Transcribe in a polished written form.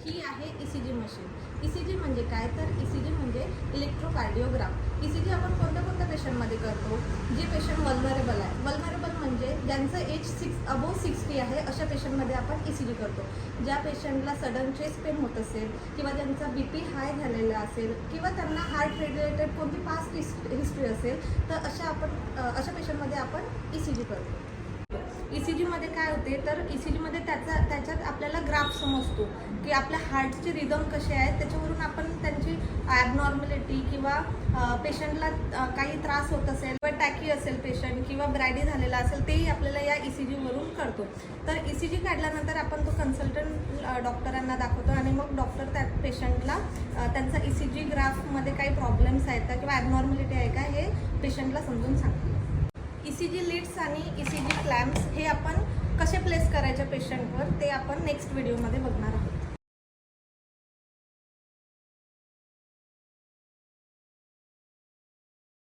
ही आहे ECG machine. ECG म्हणजे काय तर ECG म्हणजे इलेक्ट्रोकार्डिओग्राम. ECG आपण कोणत्या कोणत्या पेशंटमध्ये करतो? जे पेशंट वल्नरेबल आहे. वल्नरेबल म्हणजे ज्यांचं एज अबोव 60 आहे अशा पेशंटमध्ये आपण ECG करतो. ज्या पेशंटला सडन चेस्ट पेन होत असेल किंवा ज्यांचा BP हाय झालेला असेल किंवा त्यांना हार्ट रिलेटेड कोणती पास्ट हिस्ट्री असेल तर अशा पेशंटमध्ये आपण ECG करतो. ECGमध्ये काय होते तर ECGमध्ये त्याच्यात आपल्याला ग्राफ समजतो की आपल्या हार्टचे रिदम कसे आहेत, त्याच्यावरून आपण त्यांची ॲबनॉर्मॅलिटी किंवा पेशंटला काही त्रास होत असेल किंवा टॅकी असेल पेशंट किंवा ब्रॅडी झालेला असेल तेही आपल्याला या ECGवरून कळतो. तर ECG काढल्यानंतर आपण तो कन्सल्टंट डॉक्टरांना दाखवतो आणि मग डॉक्टर त्या पेशंटला त्यांचा ECG ग्राफमध्ये काही प्रॉब्लेम्स आहेत का किंवा ॲबनॉर्मॅलिटी आहे का हे पेशंटला समजून सांगतो. ECG लीड्स आणि ECG क्लॅम्प्स हे आपण कसे प्लेस करायचे पेशंटवर ते आपण नेक्स्ट व्हिडिओमध्ये बघणार आहोत.